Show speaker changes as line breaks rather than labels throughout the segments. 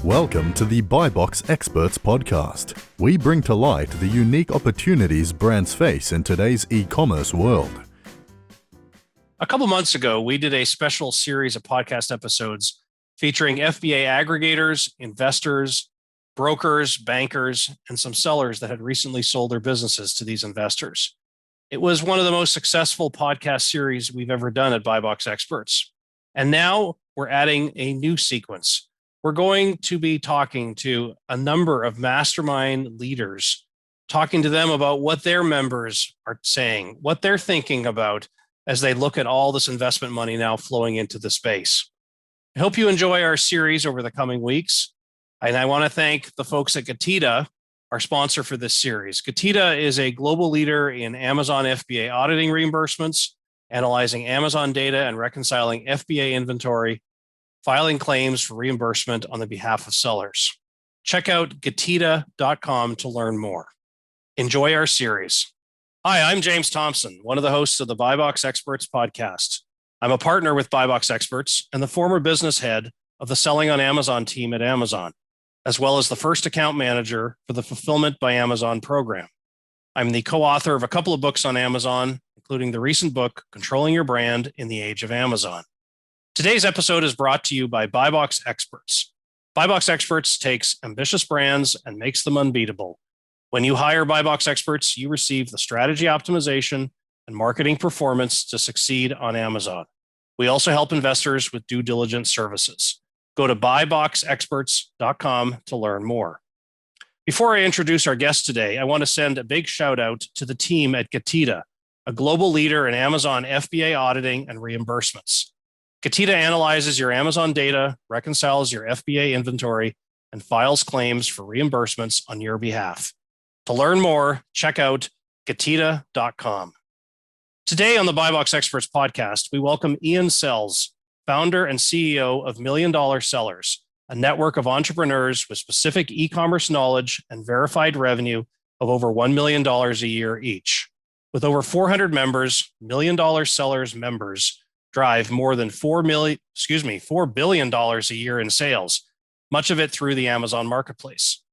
Welcome to the Buy Box Experts podcast. We bring to light the unique opportunities brands face in today's e-commerce world.
A couple months ago, we did a special series of podcast episodes featuring FBA aggregators, investors, brokers, bankers, and some sellers that had recently sold their businesses to these investors. It was one of the most successful podcast series we've ever done at Buy Box Experts. And now we're adding a new sequence. We're going to be talking to a number of Mastermind leaders, talking to them about what their members are saying, what they're thinking about as they look at all this investment money now flowing into the space. I hope you enjoy our series over the coming weeks. And I want to thank the folks at Getida, our sponsor for this series. Getida is a global leader in Amazon FBA auditing reimbursements, analyzing Amazon data and reconciling FBA inventory, filing claims for reimbursement on the behalf of sellers. Check out getida.com to learn more. Enjoy our series. Hi, I'm James Thompson, one of the hosts of the Buy Box Experts podcast. I'm a partner with Buy Box Experts and the former business head of the Selling on Amazon team at Amazon, as well as the first account manager for the Fulfillment by Amazon program. I'm the co-author of a couple of books on Amazon, including the recent book, Controlling Your Brand in the Age of Amazon. Today's episode is brought to you by Buy Box Experts. Buy Box Experts takes ambitious brands and makes them unbeatable. When you hire Buy Box Experts, you receive the strategy optimization and marketing performance to succeed on Amazon. We also help investors with due diligence services. Go to buyboxexperts.com to learn more. Before I introduce our guest today, I want to send a big shout out to the team at Getida, a global leader in Amazon FBA auditing and reimbursements. Getida analyzes your Amazon data, reconciles your FBA inventory, and files claims for reimbursements on your behalf. To learn more, check out getida.com. Today on the Buy Box Experts podcast, we welcome Ian Sells, founder and CEO of $1 Million Sellers, a network of entrepreneurs with specific e-commerce knowledge and verified revenue of over $1 million a year each. With over 400 members, $1 Million Sellers members drive more than $4 billion a year in sales, much of it through the Amazon marketplace.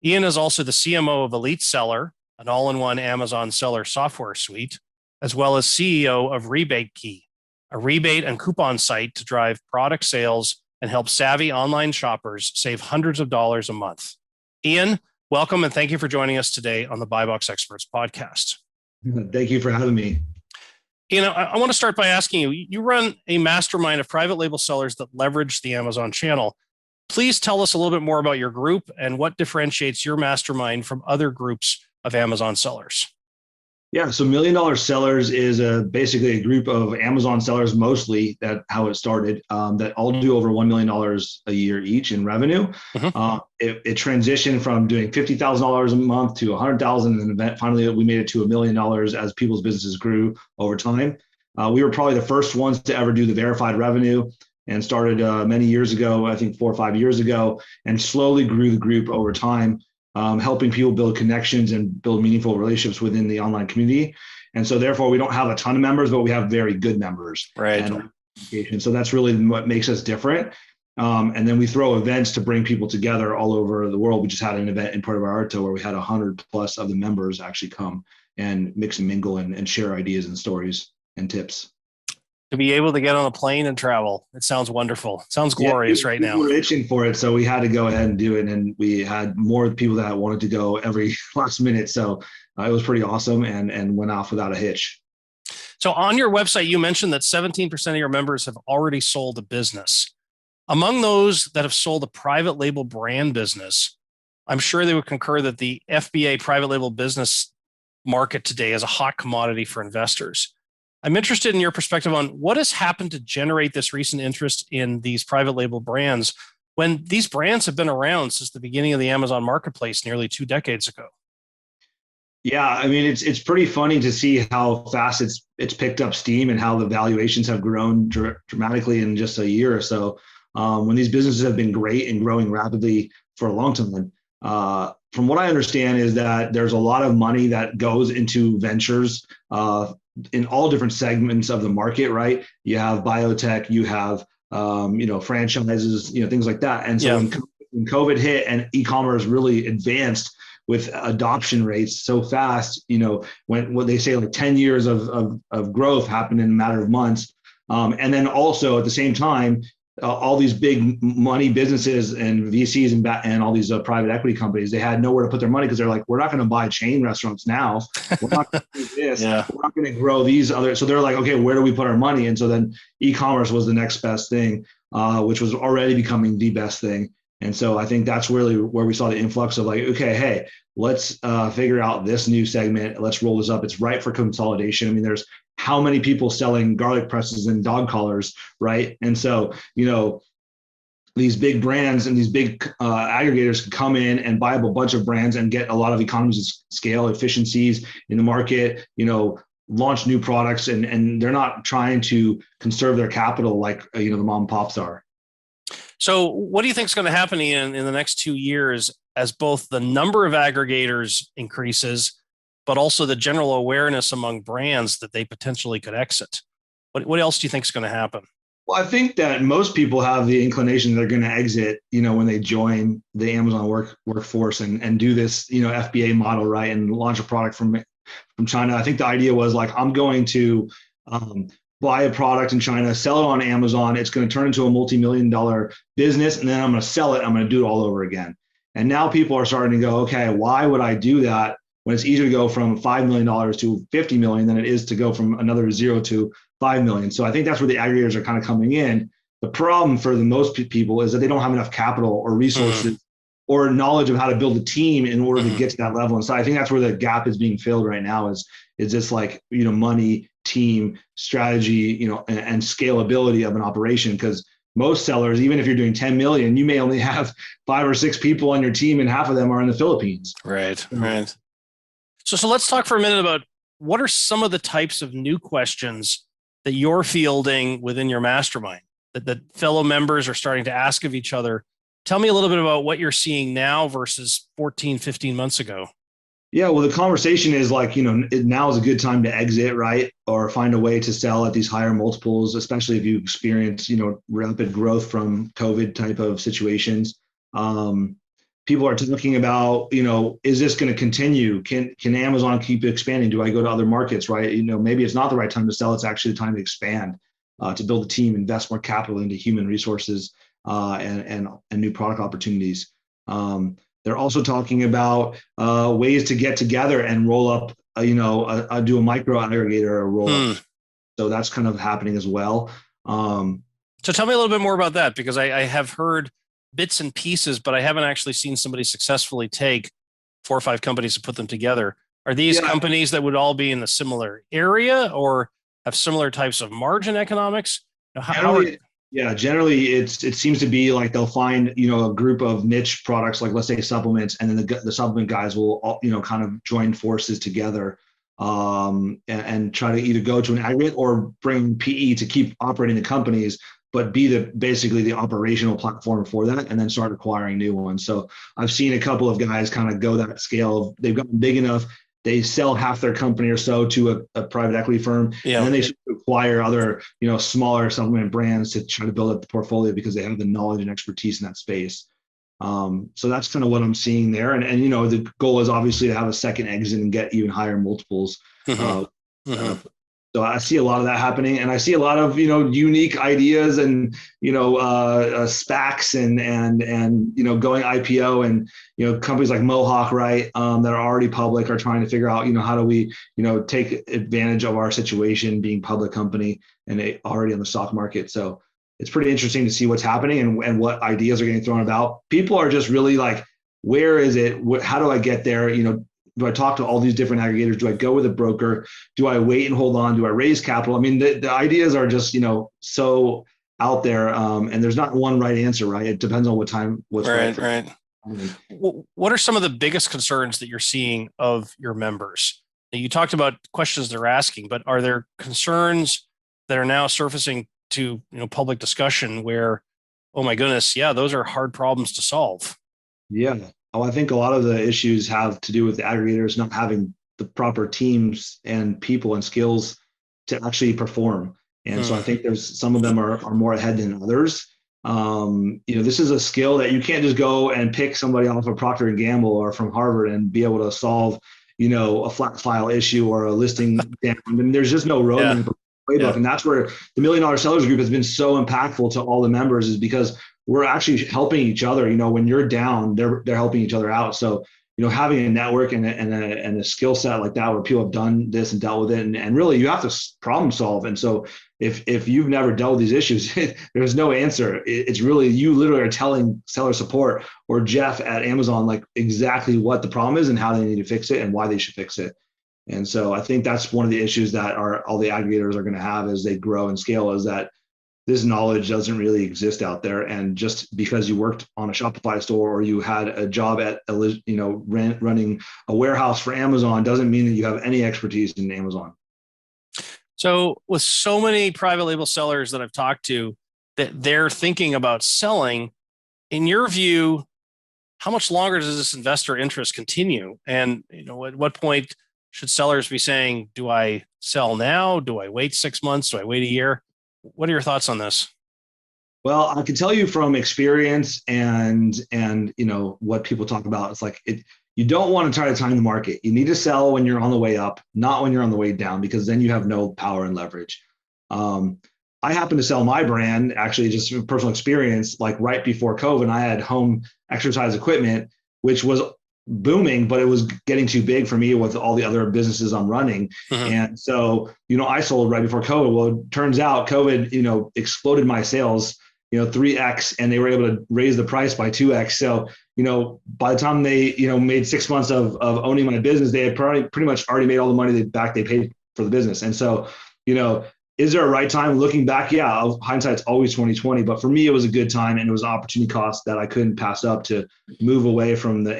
Ian is also the CMO of Elite Seller, an all-in-one Amazon seller software suite, as well as CEO of Rebate Key, a rebate and coupon site to drive product sales and help savvy online shoppers save hundreds of dollars a month. Ian, welcome and thank you for joining us today on the Buy Box Experts podcast.
Thank you for having me.
I want to start by asking you, you run a mastermind of private label sellers that leverage the Amazon channel. Please tell us a little bit more about your group and what differentiates your mastermind from other groups of Amazon sellers.
Yeah, so $1 Million Sellers is basically a group of Amazon sellers, mostly that how it started, that all do over $1 million a year each in revenue. Mm-hmm. It transitioned from doing $50,000 a month to $100,000, and then finally we made it to $1 million as people's businesses grew over time. We were probably the first ones to ever do the verified revenue and started many years ago, I think 4 or 5 years ago, and slowly grew the group over time. Helping people build connections and build meaningful relationships within the online community. And so therefore we don't have a ton of members, but we have very good members.
Right.
And so that's really what makes us different. And then we throw events to bring people together all over the world. We just had an event in Puerto Vallarta where we had 100 plus of the members actually come and mix and mingle and share ideas and stories and tips.
To be able to get on a plane and travel. It sounds wonderful. It sounds glorious right now.
We were itching for it, so we had to go ahead and do it. And we had more people that wanted to go every last minute. So it was pretty awesome and went off without a hitch.
So on your website, you mentioned that 17% of your members have already sold a business. Among those that have sold a private label brand business, I'm sure they would concur that the FBA private label business market today is a hot commodity for investors. I'm interested in your perspective on what has happened to generate this recent interest in these private label brands when these brands have been around since the beginning of the Amazon marketplace nearly 2 decades ago.
Yeah, I mean, it's pretty funny to see how fast it's picked up steam and how the valuations have grown dramatically in just a year or so. When these businesses have been great and growing rapidly for a long time. From what I understand is that there's a lot of money that goes into ventures in all different segments of the market, right? You have biotech, you have, franchises, things like that. And so when when COVID hit and e-commerce really advanced with adoption rates so fast, when what they say like 10 years of growth happened in a matter of months. And then also at the same time, all these big money businesses and VCs and all these private equity companies, they had nowhere to put their money because they're like, we're not going to buy chain restaurants now. We're not going to do this.
Yeah.
We're not going to grow these other. So they're like, okay, where do we put our money? And so then e-commerce was the next best thing, which was already becoming the best thing. And so I think that's really where we saw the influx of like, okay, hey, let's figure out this new segment. Let's roll this up. It's ripe for consolidation. I mean, there's how many people selling garlic presses and dog collars, right? And so, these big brands and these big aggregators can come in and buy up a bunch of brands and get a lot of economies of scale, efficiencies in the market, launch new products, and they're not trying to conserve their capital like, the mom and pops are.
So what do you think is going to happen in the next 2 years as both the number of aggregators increases, but also the general awareness among brands that they potentially could exit? What else do you think is going to happen?
Well, I think that most people have the inclination they're going to exit, when they join the Amazon workforce and do this, FBA model, right, and launch a product from China. I think the idea was like, I'm going to buy a product in China, sell it on Amazon. It's going to turn into a multi-million-dollar business, and then I'm going to sell it. I'm going to do it all over again. And now people are starting to go, okay, why would I do that when it's easier to go from $5 million to $50 million than it is to go from another 0 to 5 million. So I think that's where the aggregators are kind of coming in. The problem for the most people is that they don't have enough capital or resources or knowledge of how to build a team in order to get to that level. And so I think that's where the gap is being filled right now is just like, money, team, strategy, and scalability of an operation. Because most sellers, even if you're doing 10 million, you may only have 5 or 6 people on your team and half of them are in the Philippines.
Right. So let's talk for a minute about what are some of the types of new questions that you're fielding within your mastermind that fellow members are starting to ask of each other. Tell me a little bit about what you're seeing now versus 14, 15 months ago.
Yeah, well, the conversation is like, now is a good time to exit, right? Or find a way to sell at these higher multiples, especially if you experience, rapid growth from COVID type of situations. People are talking about, is this going to continue? Can Amazon keep expanding? Do I go to other markets, right? Maybe it's not the right time to sell. It's actually the time to expand, to build a team, invest more capital into human resources and new product opportunities. They're also talking about ways to get together and roll up, do a micro aggregator or roll up. So that's kind of happening as well.
So tell me a little bit more about that, because I have heard bits and pieces, but I haven't actually seen somebody successfully take 4 or 5 companies and put them together. Are these companies that would all be in the similar area or have similar types of margin economics?
Generally it seems to be like they'll find, a group of niche products, like let's say supplements, and then the supplement guys will all, kind of join forces together and try to either go to an aggregate or bring PE to keep operating the companies, but be basically the operational platform for that, and then start acquiring new ones. So I've seen a couple of guys kind of go that scale. They've gotten big enough, they sell half their company or so to a private equity firm, and then they acquire other, smaller supplement brands to try to build up the portfolio because they have the knowledge and expertise in that space. So that's kind of what I'm seeing there. And the goal is obviously to have a second exit and get even higher multiples. So I see a lot of that happening, and I see a lot of, unique ideas and, SPACs and going IPO, and, companies like Mohawk, right, that are already public are trying to figure out, how do we, take advantage of our situation being public company and they already on the stock market. So it's pretty interesting to see what's happening and what ideas are getting thrown about. People are just really like, where is it? How do I get there? Do I talk to all these different aggregators? Do I go with a broker? Do I wait and hold on? Do I raise capital? I mean, the ideas are just, so out there, and there's not one right answer, right? It depends on what's right.
What are some of the biggest concerns that you're seeing of your members? Now, you talked about questions they're asking, but are there concerns that are now surfacing to, public discussion where, oh my goodness, yeah, those are hard problems to solve?
Yeah. Oh, I think a lot of the issues have to do with the aggregators not having the proper teams and people and skills to actually perform. And so I think there's some of them are more ahead than others. This is a skill that you can't just go and pick somebody off of Procter and Gamble or from Harvard and be able to solve, a flat file issue or a listing down. I mean, there's just no roadmap or playbook.
Yeah.
And that's where the $1 Million Sellers Group has been so impactful to all the members, is because we're actually helping each other. When you're down, they're helping each other out. So, having a network and a skill set like that, where people have done this and dealt with it, and really you have to problem solve. And so if you've never dealt with these issues, there's no answer. It's really, you literally are telling seller support or Jeff at Amazon, like, exactly what the problem is and how they need to fix it and why they should fix it. And so I think that's one of the issues that all the aggregators are going to have as they grow and scale, is that this knowledge doesn't really exist out there. And just because you worked on a Shopify store or you had a job at running a warehouse for Amazon doesn't mean that you have any expertise in Amazon.
So with so many private label sellers that I've talked to, that they're thinking about selling, in your view, how much longer does this investor interest continue? And at what point should sellers be saying, do I sell now? Do I wait 6 months? Do I wait a year? What are your thoughts on this?
Well, I can tell you from experience and what people talk about. It's like, you don't want to try to time the market. You need to sell when you're on the way up, not when you're on the way down, because then you have no power and leverage. I happened to sell my brand, actually, just from personal experience, like right before COVID. I had home exercise equipment, which was booming, but it was getting too big for me with all the other businesses I'm running.
Mm-hmm.
And so, I sold right before COVID. Well, it turns out COVID, exploded my sales, 3x, and they were able to raise the price by 2x. So, by the time they, made 6 months of owning my business, they had pretty much already made all the money they paid for the business. And so, is there a right time? Looking back, yeah, hindsight's always 20/20. But for me, it was a good time, and it was an opportunity cost that I couldn't pass up to move away from the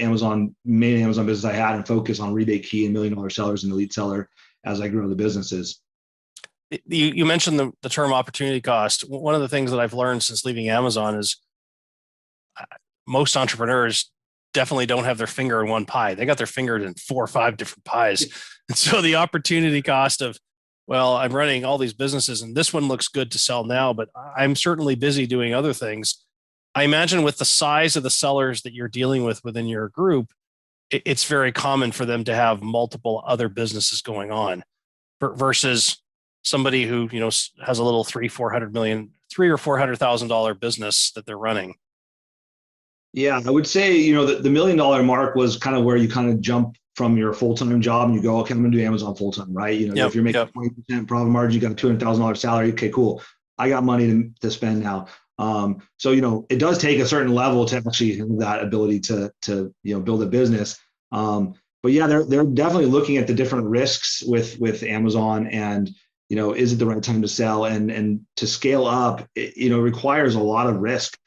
main Amazon business I had and focus on Rebate Key and $1 Million Sellers and Elite Seller as I grow the businesses.
You mentioned the term opportunity cost. One of the things that I've learned since leaving Amazon is most entrepreneurs definitely don't have their finger in one pie. They got their finger in 4 or 5 different pies. And so the opportunity cost of, well, I'm running all these businesses and this one looks good to sell now, but I'm certainly busy doing other things. I imagine with the size of the sellers that you're dealing with within your group, it's very common for them to have multiple other businesses going on versus somebody who, has a little $300,000 or $400,000 business that they're running.
Yeah, I would say, the $1 million mark was kind of where you kind of jump from your full-time job and you go, okay, I'm going to do Amazon full-time, right? If you're making 20% profit margin, you got a $200,000 salary. Okay, cool. I got money to spend now. So, it does take a certain level to actually have that ability to build a business. But yeah, they're definitely looking at the different risks with Amazon, and, is it the right time to sell? And to scale up, it requires a lot of risk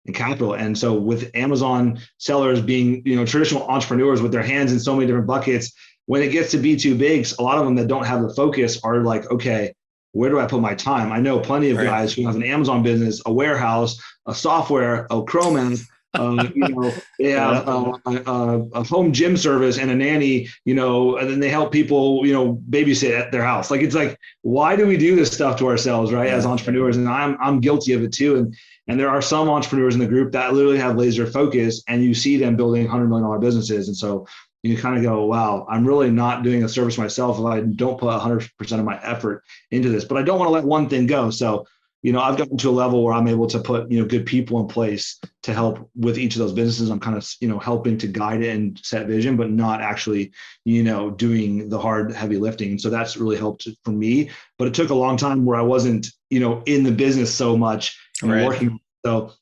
and capital. And so with Amazon sellers being, traditional entrepreneurs with their hands in so many different buckets, when it gets to be too big, a lot of them that don't have the focus are like, okay, where do I put my time? I know plenty of guys who have an Amazon business, a warehouse, a software, a Chrome, they have a home gym service and a nanny, and then they help people, babysit at their house. Like, it's like, why do we do this stuff to ourselves, right? As entrepreneurs, and I'm guilty of it too. And there are some entrepreneurs in the group that literally have laser focus, and you see them building $100 million businesses. And so you kind of go, wow, I'm really not doing a service myself if I don't put 100% of my effort into this, but I don't want to let one thing go. So, I've gotten to a level where I'm able to put, good people in place to help with each of those businesses. I'm kind of, helping to guide it and set vision, but not actually, doing the hard, heavy lifting. So that's really helped for me, but it took a long time where I wasn't, in the business so much and working. So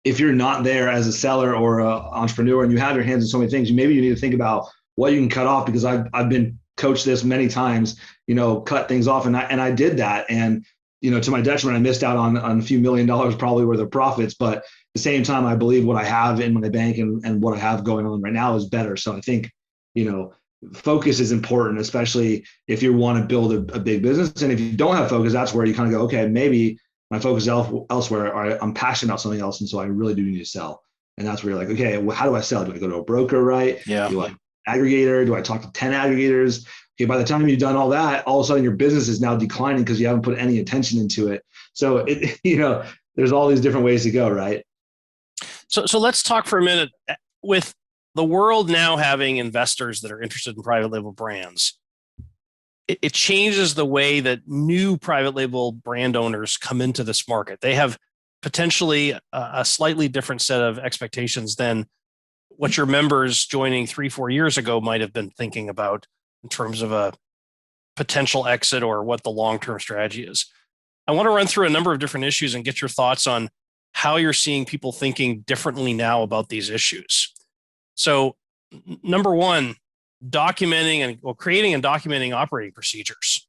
if you're not there as a seller or an entrepreneur and you have your hands in so many things, maybe you need to think about what you can cut off, because I've been coached this many times, cut things off. And I did that. And, to my detriment, I missed out on a few $1 million probably worth of profits. But at the same time, I believe what I have in my bank and what I have going on right now is better. So I think, focus is important, especially if you want to build a big business. And if you don't have focus, that's where you kind of go, okay, maybe my focus is elsewhere, or I'm passionate about something else. And so I really do need to sell. And that's where you're like, okay, well, how do I sell? Do I go to a broker, right?
Yeah.
Do I aggregator? Do I talk to 10 aggregators? Okay, by the time you've done all that, all of a sudden your business is now declining because you haven't put any attention into it. So there's all these different ways to go, right?
So let's talk for a minute with the world now having investors that are interested in private label brands. It changes the way that new private label brand owners come into this market. They have potentially a slightly different set of expectations than what your members joining 3-4 years ago might have been thinking about in terms of a potential exit or what the long-term strategy is. I want to run through a number of different issues and get your thoughts on how you're seeing people thinking differently now about these issues. So, number one, creating and documenting operating procedures.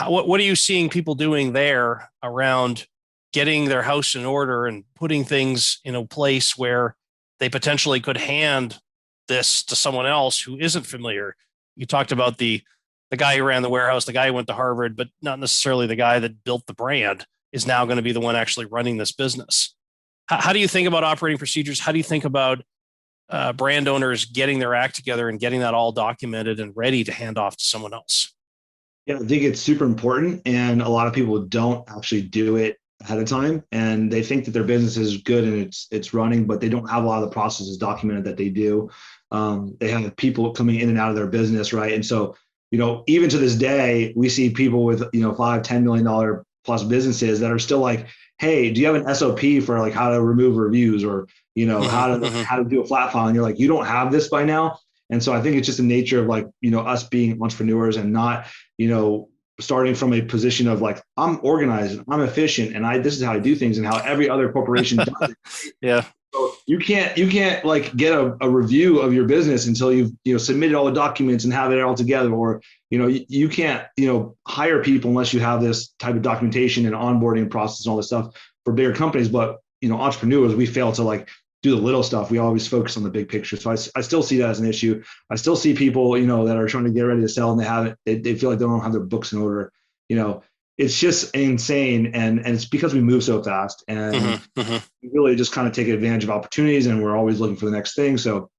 What are you seeing people doing there around getting their house in order and putting things in a place where they potentially could hand this to someone else who isn't familiar? You talked about the guy who ran the warehouse, the guy who went to Harvard, but not necessarily the guy that built the brand is now going to be the one actually running this business. How do you think about operating procedures? How do you think about brand owners getting their act together and getting that all documented and ready to hand off to someone else?
Yeah, I think it's super important. And a lot of people don't actually do it ahead of time. And they think that their business is good and it's running, but they don't have a lot of the processes documented that they do. They have people coming in and out of their business, right? And so, even to this day, we see people with, $5-10 million plus businesses that are still like, hey, do you have an SOP for like how to remove reviews or, how to do a flat file? And you're like, you don't have this by now. And so I think it's just the nature of like, us being entrepreneurs and not, starting from a position of like, I'm organized, I'm efficient, and this is how I do things and how every other corporation does it.
Yeah.
So you can't like get a review of your business until you've submitted all the documents and have it all together, or you can't hire people unless you have this type of documentation and onboarding process and all this stuff for bigger companies. But entrepreneurs, we fail to like do the little stuff. We always focus on the big picture. So I still see that as an issue. I still see people that are trying to get ready to sell and they feel like they don't have their books in order. It's just insane. And it's because we move so fast and we really just kind of take advantage of opportunities and we're always looking for the next thing. So,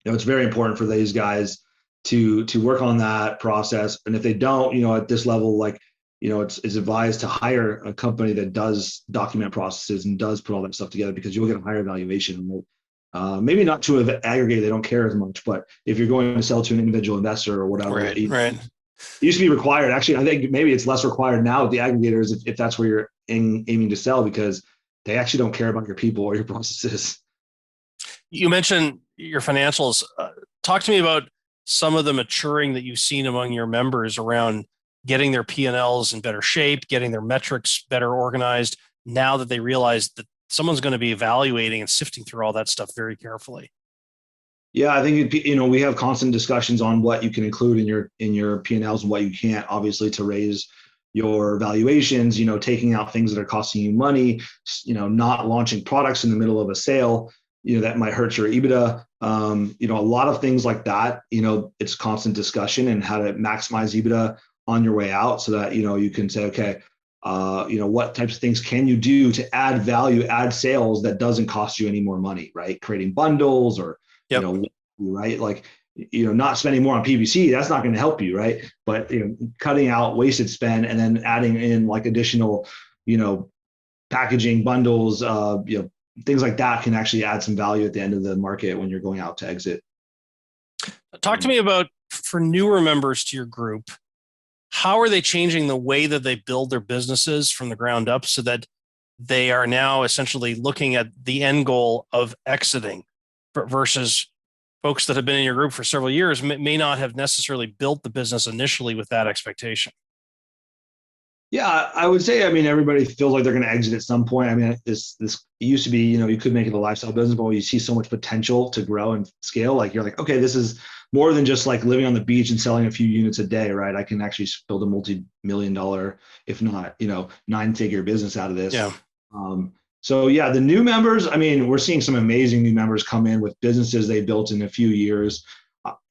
it's very important for these guys to work on that process. And if they don't, at this level, like, it's advised to hire a company that does document processes and does put all that stuff together because you'll get a higher valuation. Maybe not to an aggregator, they don't care as much, but if you're going to sell to an individual investor or whatever,
right.
It used to be required. Actually, I think maybe it's less required now with the aggregators if that's where you're aiming to sell, because they actually don't care about your people or your processes.
You mentioned your financials. Talk to me about some of the maturing that you've seen among your members around getting their P&Ls in better shape, getting their metrics better organized, now that they realize that someone's going to be evaluating and sifting through all that stuff very carefully.
Yeah, I think we have constant discussions on what you can include in your P&Ls and what you can't, obviously, to raise your valuations. Taking out things that are costing you money. Not launching products in the middle of a sale. That might hurt your EBITDA. A lot of things like that. It's constant discussion and how to maximize EBITDA on your way out, so that you can say, okay, what types of things can you do to add value, add sales that doesn't cost you any more money, right? Creating bundles or right? Like, not spending more on PPC, that's not going to help you, right? But, cutting out wasted spend and then adding in like additional, packaging bundles, things like that can actually add some value at the end of the market when you're going out to exit.
Talk to me about, for newer members to your group, how are they changing the way that they build their businesses from the ground up so that they are now essentially looking at the end goal of exiting versus folks that have been in your group for several years may not have necessarily built the business initially with that expectation?
Yeah, I would say, everybody feels like they're going to exit at some point. This used to be, you could make it a lifestyle business, but when you see so much potential to grow and scale, like you're like, okay, this is more than just like living on the beach and selling a few units a day, right? I can actually build a multi-million-dollar, if not, 9-figure business out of this.
Yeah.
So yeah, the new members, we're seeing some amazing new members come in with businesses they built in a few years.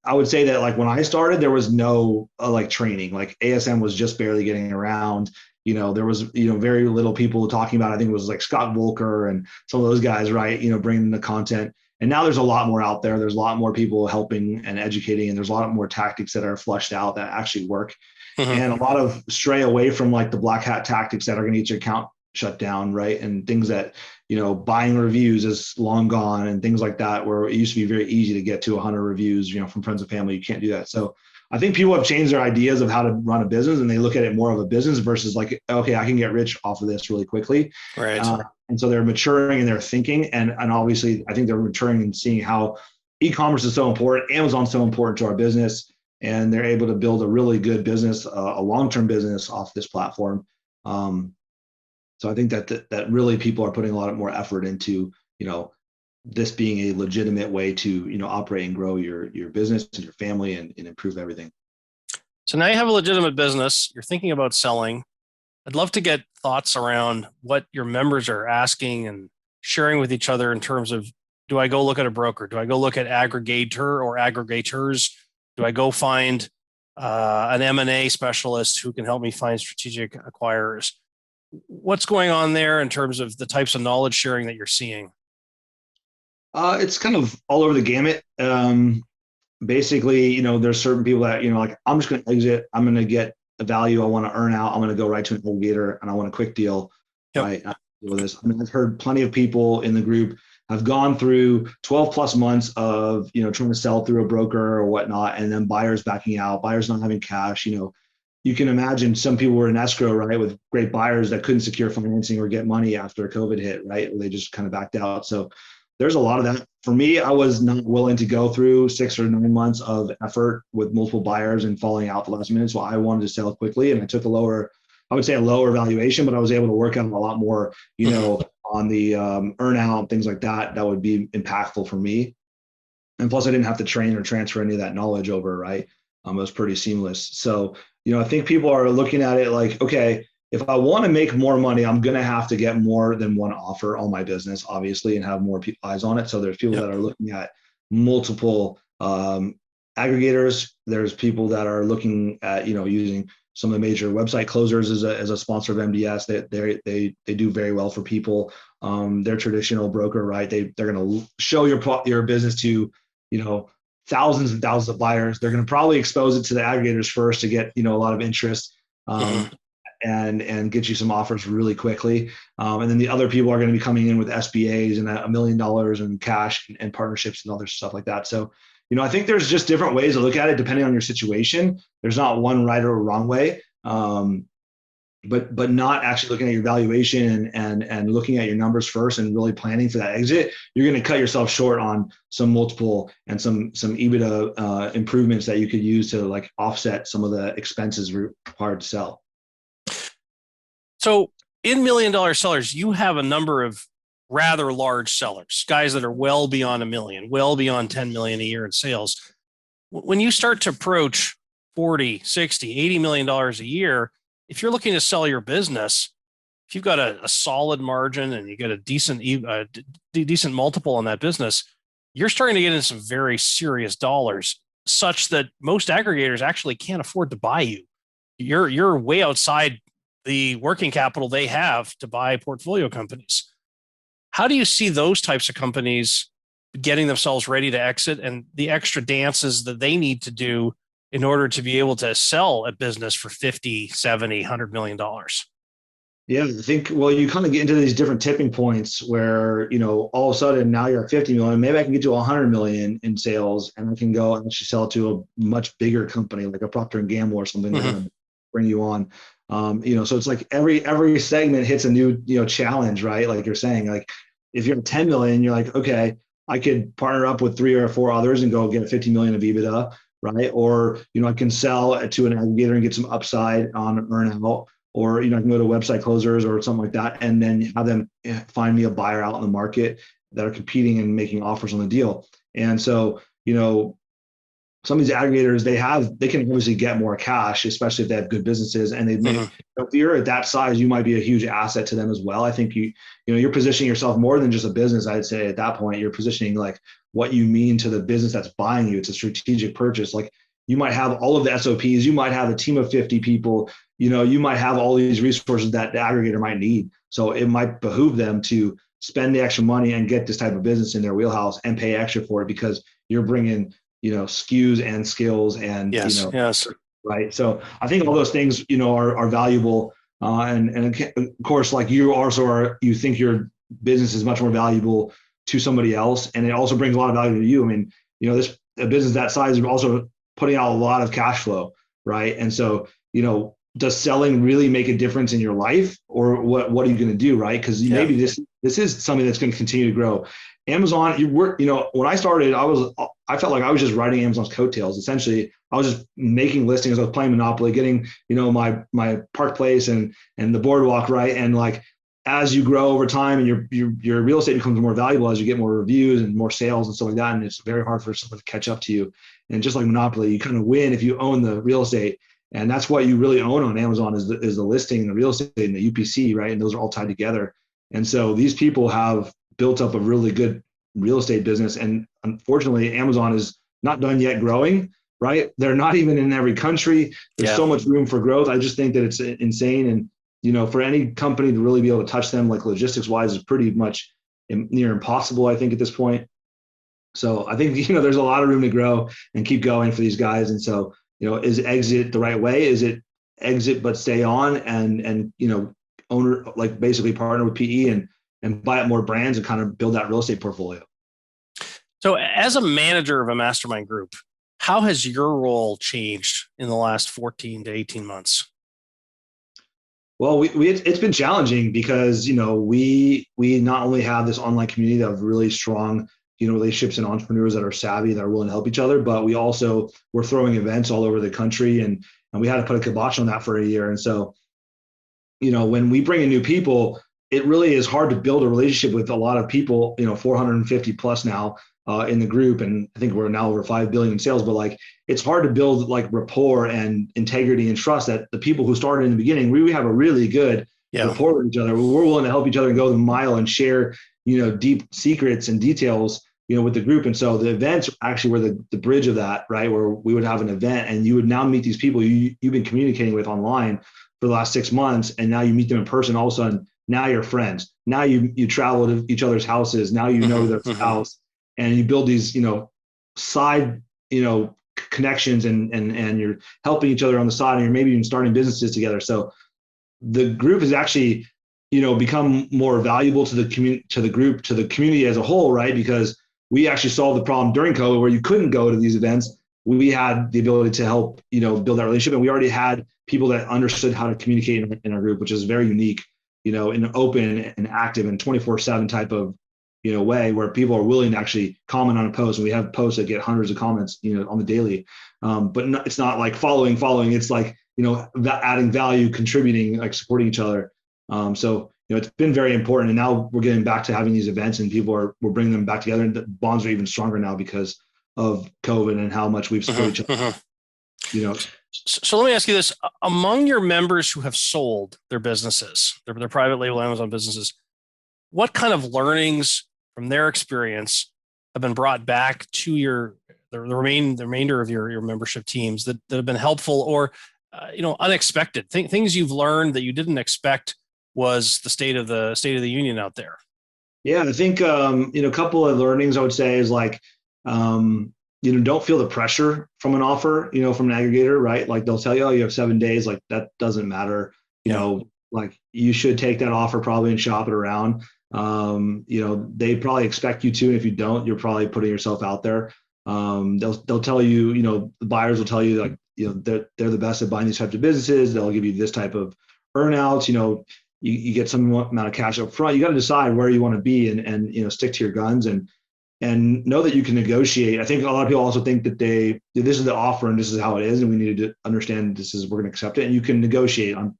I would say that like when I started, there was no like training, like ASM was just barely getting around. There was, very little people talking about it. I think it was like Scott Volker and some of those guys, right? Bringing the content. And now there's a lot more out there. There's a lot more people helping and educating, and there's a lot more tactics that are flushed out that actually work. And a lot of stray away from like the black hat tactics that are going to get your account shut down, right? And things that, buying reviews is long gone and things like that, where it used to be very easy to get to 100 reviews, from friends and family. You can't do that. So I think people have changed their ideas of how to run a business, and they look at it more of a business versus like, okay, I can get rich off of this really quickly.
Right.
And so they're maturing in their thinking. And obviously I think they're maturing and seeing how e-commerce is so important. Amazon's so important to our business, and they're able to build a really good business, a long-term business off this platform. So I think that really people are putting a lot more effort into, this being a legitimate way to, operate and grow your business and your family and improve everything.
So now you have a legitimate business. You're thinking about selling. I'd love to get thoughts around what your members are asking and sharing with each other in terms of, do I go look at a broker? Do I go look at aggregator or aggregators? Do I go find an M&A specialist who can help me find strategic acquirers? What's going on there in terms of the types of knowledge sharing that you're seeing?
It's kind of all over the gamut. Basically, there's certain people that, like, I'm just going to exit. I'm going to get a value I want to earn out. I'm going to go right to an aggregator and I want a quick deal. Yep. Right. With this. I mean, I've heard plenty of people in the group have gone through 12 plus months of, trying to sell through a broker or whatnot, and then buyers backing out, buyers not having cash. You can imagine some people were in escrow, right, with great buyers that couldn't secure financing or get money after COVID hit, right? They just kind of backed out. So there's a lot of that. For me, I was not willing to go through 6 or 9 months of effort with multiple buyers and falling out the last minute. So I wanted to sell quickly, and I took a lower valuation, but I was able to work out a lot more, on the earn out and things like that. That would be impactful for me. And plus I didn't have to train or transfer any of that knowledge over, right? It was pretty seamless. So, I think people are looking at it like, okay, if I want to make more money, I'm going to have to get more than one offer on my business, obviously, and have more eyes on it. So there's people that are looking at multiple aggregators. There's people that are looking at, using some of the major website closers as a sponsor of MDS. They do very well for people. They're traditional broker, right? They're going to show your business to, thousands and thousands of buyers. They're going to probably expose it to the aggregators first to get, a lot of interest. And get you some offers really quickly. And then the other people are going to be coming in with SBAs and $1 million in cash and partnerships and other stuff like that. So, I think there's just different ways to look at it depending on your situation. There's not one right or wrong way. But not actually looking at your valuation and looking at your numbers first and really planning for that exit, you're going to cut yourself short on some multiple and some EBITDA improvements that you could use to like offset some of the expenses required to sell.
So in $1 million sellers, you have a number of rather large sellers, guys that are well beyond $1 million, well beyond 10 million a year in sales. When you start to approach 40, 60, $80 million a year, if you're looking to sell your business, if you've got a solid margin and you get a decent multiple on that business, you're starting to get into some very serious dollars, such that most aggregators actually can't afford to buy you. You're way outside the working capital they have to buy portfolio companies. How do you see those types of companies getting themselves ready to exit and the extra dances that they need to do in order to be able to sell a business for 50, 70, $100 million?
Yeah, I think, well, you kind of get into these different tipping points where, all of a sudden now you're at 50 million, maybe I can get to 100 million in sales and I can go and actually sell to a much bigger company like a Procter and Gamble or something that's going to bring you on. So it's like every segment hits a new, challenge, right? Like you're saying, like if you're at 10 million, you're like, okay, I could partner up with 3 or 4 others and go get 50 million of EBITDA, right? Or, I can sell to an aggregator and get some upside on earn-out, or, I can go to website closers or something like that, and then have them find me a buyer out in the market that are competing and making offers on the deal. And so, some of these aggregators, they can obviously get more cash, especially if they have good businesses, and they've made, if you're at that size, you might be a huge asset to them as well. I think you're positioning yourself more than just a business. I'd say at that point, you're positioning like what you mean to the business that's buying you. It's a strategic purchase. Like you might have all of the SOPs, you might have a team of 50 people, you might have all these resources that the aggregator might need. So it might behoove them to spend the extra money and get this type of business in their wheelhouse and pay extra for it because you're bringing SKUs and skills and,
yes.
right. So I think all those things, are valuable. And of course, like you also are, you think your business is much more valuable to somebody else, and it also brings a lot of value to you. I mean, this a business that size is also putting out a lot of cash flow, right? And so, does selling really make a difference in your life, or what are you going to do, right? Because maybe this is something that's going to continue to grow. Amazon, when I started, I felt like I was just riding Amazon's coattails. Essentially, I was just making listings. I was playing Monopoly, getting my Park Place and the Boardwalk, right? And like, as you grow over time and your real estate becomes more valuable as you get more reviews and more sales and stuff like that, and it's very hard for someone to catch up to you. And just like Monopoly, you kind of win if you own the real estate. And that's what you really own on Amazon is the listing and the real estate and the UPC, right? And those are all tied together. And so these people have built up a really good real estate business. And unfortunately, Amazon is not done yet growing, right? They're not even in every country. There's so much room for growth. I just think that it's insane. And, for any company to really be able to touch them, like logistics wise, is pretty much near impossible, I think, at this point. So I think, there's a lot of room to grow and keep going for these guys. And so, is exit the right way? Is it exit but stay on and owner, like basically partner with PE and buy up more brands and kind of build that real estate portfolio?
So as a manager of a mastermind group, how has your role changed in the last 14 to 18 months?
Well, it's been challenging because, we not only have this online community of really strong, relationships and entrepreneurs that are savvy, that are willing to help each other, but we're throwing events all over the country, and we had to put a kibosh on that for a year. And so, when we bring in new people, it really is hard to build a relationship with a lot of people, 450 plus now in the group. And I think we're now over 5 billion in sales, but like, it's hard to build like rapport and integrity and trust that the people who started in the beginning, we have a really good rapport with each other. We're willing to help each other and go the mile and share, deep secrets and details, with the group. And so the events actually were the bridge of that, right? Where we would have an event and you would now meet these people you've been communicating with online for the last 6 months. And now you meet them in person. All of a sudden, now you're friends. Now you travel to each other's houses. Now their house, and you build these, side, connections and you're helping each other on the side, and you're maybe even starting businesses together. So the group has actually, become more valuable to the group, to the community as a whole, right? Because we actually solved the problem during COVID where you couldn't go to these events. We had the ability to help, build that relationship. And we already had people that understood how to communicate in our group, which is very unique, in an open and active and 24/7 type of, way where people are willing to actually comment on a post. And we have posts that get hundreds of comments, on the daily. But it's not like following. It's like, adding value, contributing, like supporting each other. So, it's been very important. And now we're getting back to having these events, and we're bringing them back together. And the bonds are even stronger now because of COVID and how much we've supported each other.
So let me ask you this: among your members who have sold their businesses, their private label Amazon businesses, what kind of learnings from their experience have been brought back to the remainder of your membership teams that have been helpful or unexpected things you've learned that you didn't expect was the state of the union out there?
Yeah, I think a couple of learnings I would say is like don't feel the pressure from an offer, from an aggregator, right? Like they'll tell you, oh, you have 7 days. Like that doesn't matter. Like you should take that offer probably and shop it around. They probably expect you to, and if you don't, you're probably putting yourself out there. They'll tell you, the buyers will tell you like, they're the best at buying these types of businesses. They'll give you this type of earnouts, you get some amount of cash up front. You got to decide where you want to be and stick to your guns and know that you can negotiate. I think a lot of people also think that this is the offer and this is how it is. And we need to understand we're going to accept it. And you can negotiate on,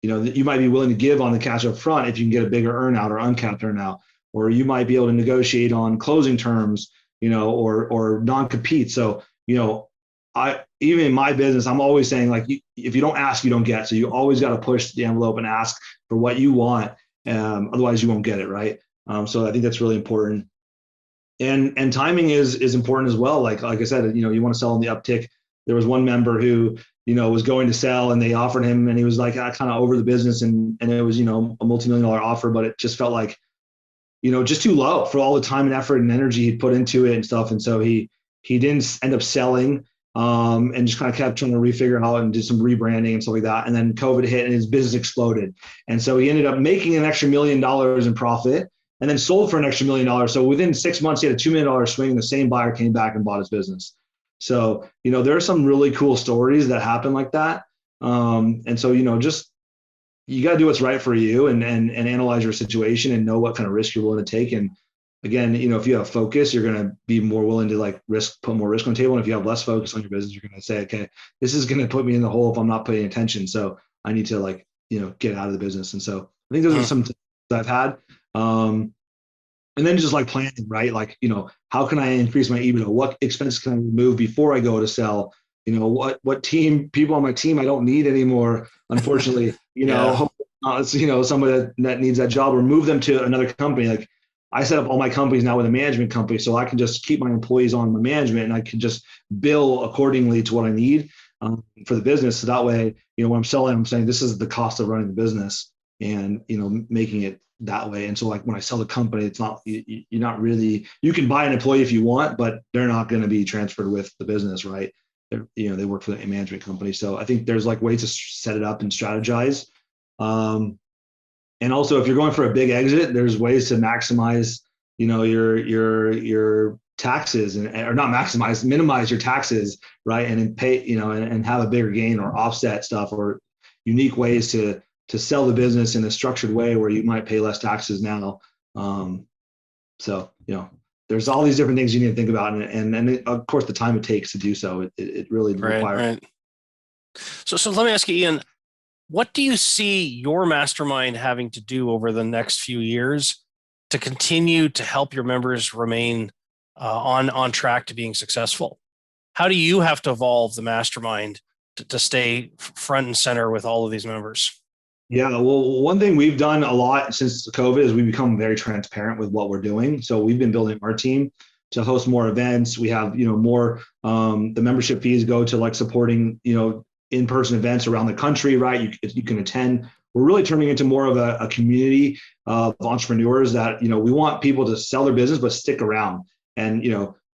you might be willing to give on the cash up front if you can get a bigger earnout or uncapped earnout, or you might be able to negotiate on closing terms, or non-compete. So, even in my business, I'm always saying like, if you don't ask, you don't get. So you always got to push the envelope and ask for what you want. Otherwise you won't get it. Right. So I think that's really important. And timing is important as well. Like I said, you want to sell on the uptick. There was one member who, was going to sell and they offered him and he was like, kind of over the business. And it was, a multi-million-dollar offer, but it just felt like, just too low for all the time and effort and energy he put into it and stuff. And so he didn't end up selling. and just kind of kept trying to refigure out and did some rebranding and stuff like that. And then COVID hit and his business exploded. And so he ended up making an extra $1 million in profit and then sold for an extra $1 million. So within 6 months, he had a $2 million swing and the same buyer came back and bought his business. So, there are some really cool stories that happen like that. And so, just, you got to do what's right for you and analyze your situation and know what kind of risk you're willing to take. And again, if you have focus, you're going to be more willing to put more risk on the table. And if you have less focus on your business, you're going to say, okay, this is going to put me in the hole if I'm not paying attention. So I need to get out of the business. And so I think those are some tips I've had. And then just planning, right? How can I increase my EBITDA? What expenses can I remove before I go to sell? What people on my team I don't need anymore, unfortunately. Somebody that needs that job, or move them to another company. I set up all my companies now with a management company, so I can just keep my employees on my management, and I can just bill accordingly to what I need for the business. So that way, when I'm selling, I'm saying this is the cost of running the business, and making it that way. And so when I sell the company, it's not, you're not really, you can buy an employee if you want, but they're not going to be transferred with the business, right? They work for the management company. So I think there's ways to set it up and strategize. And also, if you're going for a big exit, there's ways to maximize, your taxes, or not maximize, minimize your taxes, right? And then pay, and have a bigger gain, or offset stuff, or unique ways to sell the business in a structured way where you might pay less taxes now. So there's all these different things you need to think about, and of course the time it takes to do so. It really requires.
Right. So let me ask you, Ian. What do you see your mastermind having to do over the next few years to continue to help your members remain on track to being successful? How do you have to evolve the mastermind to stay front and center with all of these members?
Yeah, well, one thing we've done a lot since COVID is we've become very transparent with what we're doing. So we've been building our team to host more events. We have, more, the membership fees go to supporting, in-person events around the country, right? You can attend. We're really turning into more of a community of entrepreneurs that, we want people to sell their business, but stick around and,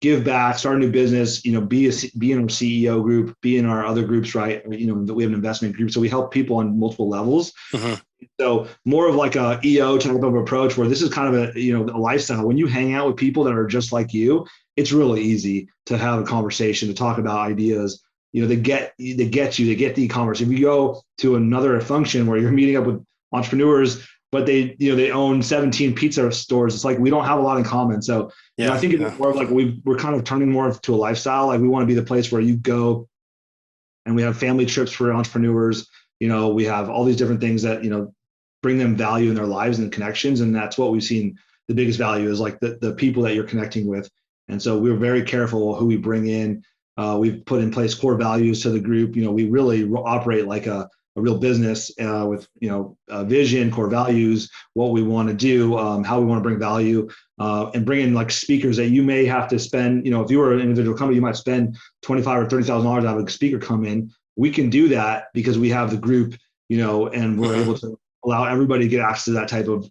give back, start a new business, be in our CEO group, be in our other groups, right? We have an investment group. So we help people on multiple levels. So more of a EO type of approach, where this is kind of a lifestyle. When you hang out with people that are just like you, it's really easy to have a conversation, to talk about ideas. They get you, they get the e-commerce. If you go to another function where you're meeting up with entrepreneurs, but they own 17 pizza stores, it's we don't have a lot in common. So I think it's more of we're kind of turning more to a lifestyle. We want to be the place where you go, and we have family trips for entrepreneurs. We have all these different things that, bring them value in their lives and connections. And that's what we've seen. The biggest value is the people that you're connecting with. And so we're very careful who we bring in. We've put in place core values to the group. We really operate like a real business with, vision, core values, what we want to do, how we want to bring value, and bring in speakers that you may have to spend, if you were an individual company, you might spend $25,000 or $30,000 to have a speaker come in. We can do that because we have the group, and we're able to allow everybody to get access to that type of,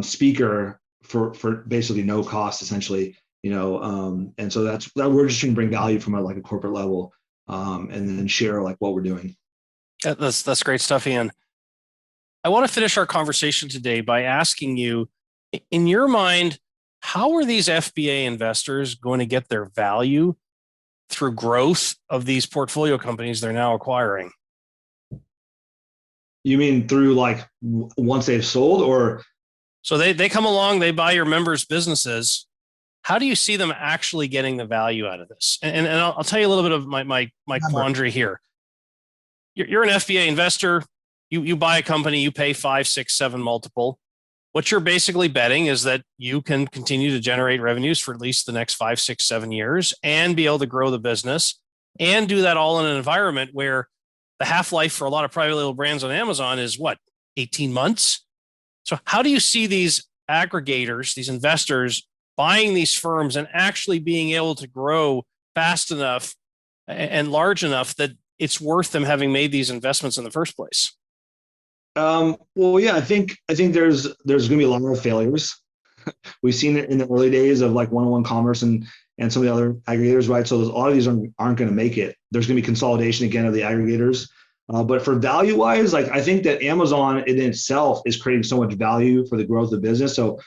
speaker for basically no cost, essentially. And so that we're just trying to bring value from a corporate level, and then share what we're doing.
That's great stuff, Ian. I want to finish our conversation today by asking you, in your mind, how are these FBA investors going to get their value through growth of these portfolio companies they're now acquiring?
You mean through once they've sold, or?
So they come along, they buy your members' businesses. How do you see them actually getting the value out of this? And I'll tell you a little bit of my quandary here. You're an FBA investor. You buy a company, you pay 5, 6, 7 multiple. What you're basically betting is that you can continue to generate revenues for at least the next 5, 6, 7 years and be able to grow the business, and do that all in an environment where the half-life for a lot of private label brands on Amazon is 18 months. So how do you see these aggregators, these investors, buying these firms and actually being able to grow fast enough and large enough that it's worth them having made these investments in the first place?
Well, yeah, I think there's going to be a lot of failures. We've seen it in the early days of one-on-one commerce and and some of the other aggregators, right? So a lot of these aren't going to make it. There's going to be consolidation again of the aggregators. But for value wise, like I think that Amazon in itself is creating so much value for the growth of the business. So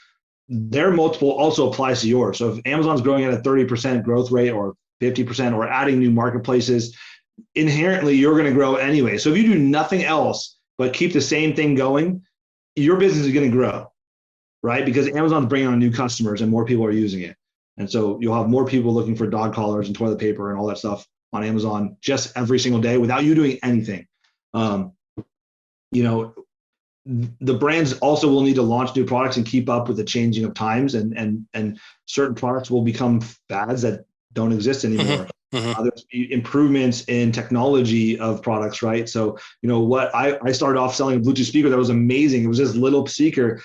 their multiple also applies to yours. So if Amazon's growing at a 30% growth rate or 50% or adding new marketplaces, inherently you're going to grow anyway. So if you do nothing else but keep the same thing going, your business is going to grow, right? Because Amazon's bringing on new customers and more people are using it. And so you'll have more people looking for dog collars and toilet paper and all that stuff on Amazon just every single day without you doing anything. The brands also will need to launch new products and keep up with the changing of times, and certain products will become fads that don't exist anymore. There's improvements in technology of products, right? So, what I started off selling a Bluetooth speaker that was amazing. It was this little speaker.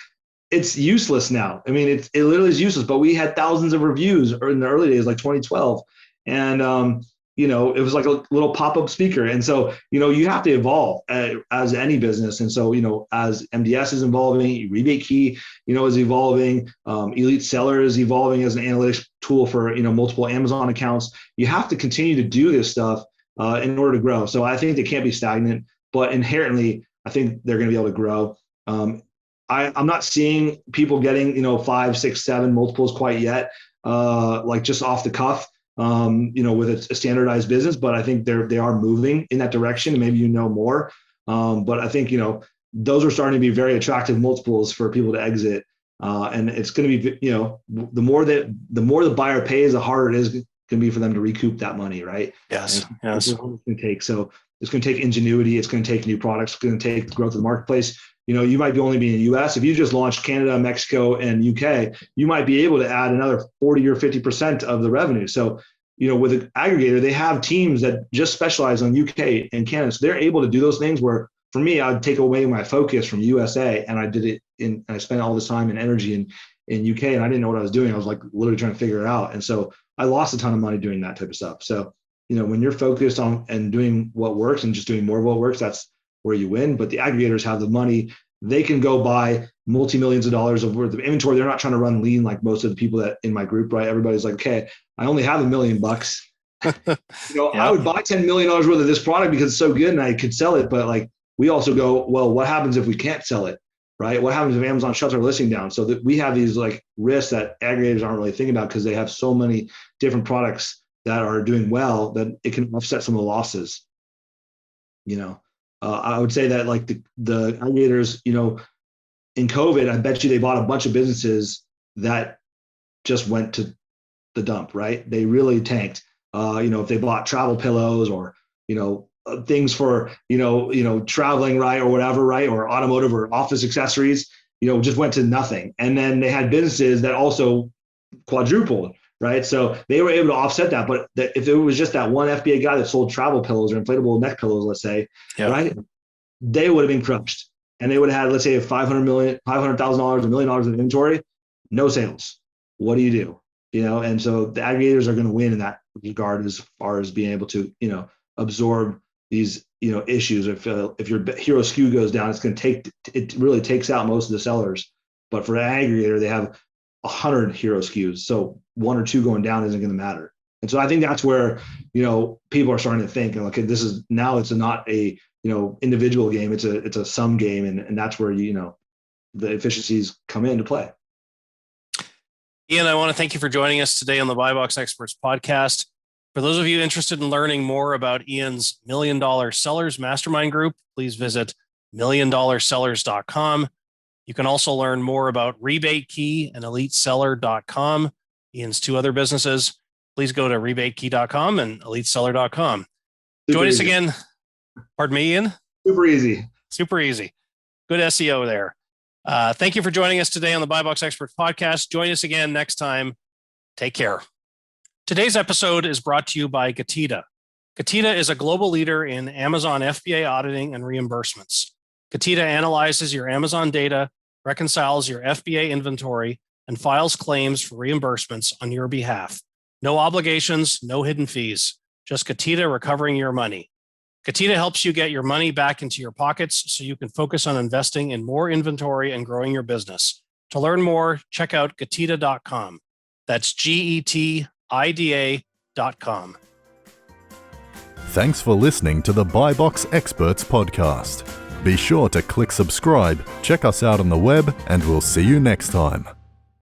It's useless now. I mean, it literally is useless, but we had thousands of reviews in the early days, like 2012. And, it was like a little pop-up speaker. And so, you have to evolve as any business. And so, as MDS is evolving, Rebate Key, is evolving, Elite Seller is evolving as an analytics tool for, multiple Amazon accounts. You have to continue to do this stuff in order to grow. So I think they can't be stagnant, but inherently, I think they're going to be able to grow. I'm not seeing people getting, 5, 6, 7 multiples quite yet, like just off the cuff. With a standardized business, but I think they are moving in that direction. And maybe more, but I think those are starting to be very attractive multiples for people to exit. And it's going to be the more the buyer pays, the harder it is going to be for them to recoup that money, right?
Yes.
It's going to take. So it's going to take ingenuity. It's going to take new products. It's going to take growth of the marketplace. You might be only be in the US. If you just launched Canada, Mexico, and UK, you might be able to add another 40 or 50% of the revenue. So, with an aggregator, they have teams that just specialize on UK and Canada. So they're able to do those things where, for me, I'd take away my focus from USA, and I did it and I spent all this time and energy in UK, and I didn't know what I was doing. I was like literally trying to figure it out. And so I lost a ton of money doing that type of stuff. So, when you're focused on and doing what works and just doing more of what works, that's where you win. But the aggregators have the money. They can go buy multi-millions of dollars of worth of inventory. They're not trying to run lean like most of the people that in my group, right? Everybody's like, okay, I only have $1 million. I would buy $10 million worth of this product because it's so good and I could sell it. But like, we also go, well, what happens if we can't sell it, right? What happens if Amazon shuts our listing down? So that we have these like risks that aggregators aren't really thinking about because they have so many different products that are doing well that it can offset some of the losses. I would say that like the aggregators, in COVID, I bet you they bought a bunch of businesses that just went to the dump, right? They really tanked. If they bought travel pillows or, things for, traveling, right, or whatever, right, or automotive or office accessories, just went to nothing. And then they had businesses that also quadrupled, right? So they were able to offset that. But if it was just that one FBA guy that sold travel pillows or inflatable neck pillows, let's say, right, they would have been crushed. And they would have had, let's say, $500,000, $1 million of inventory, no sales. What do you do? And so the aggregators are going to win in that regard as far as being able to, absorb these, issues. If your hero SKU goes down, it really takes out most of the sellers. But for an aggregator, they have 100 hero SKUs. So 1 or 2 going down isn't going to matter. And so I think that's where, people are starting to think, okay, it's not a, individual game. It's a sum game. And that's where, the efficiencies come into play.
Ian, I want to thank you for joining us today on the Buy Box Experts podcast. For those of you interested in learning more about Ian's $1 Million Sellers Mastermind group, please visit milliondollarsellers.com. You can also learn more about Rebate Key and EliteSeller.com, Ian's 2 other businesses. Please go to rebatekey.com and EliteSeller.com. Join us again. Pardon me, Ian?
Super easy.
Super easy. Good SEO there. Thank you for joining us today on the Buy Box Experts podcast. Join us again next time. Take care. Today's episode is brought to you by Getida. Getida is a global leader in Amazon FBA auditing and reimbursements. Getida analyzes your Amazon data, reconciles your FBA inventory, and files claims for reimbursements on your behalf. No obligations, no hidden fees. Just Getida recovering your money. Getida helps you get your money back into your pockets so you can focus on investing in more inventory and growing your business. To learn more, check out Getida.com. That's Getida.com. IDA.com.
Thanks for listening to the BuyBox Experts podcast. Be sure to click subscribe, check us out on the web, and we'll see you next time.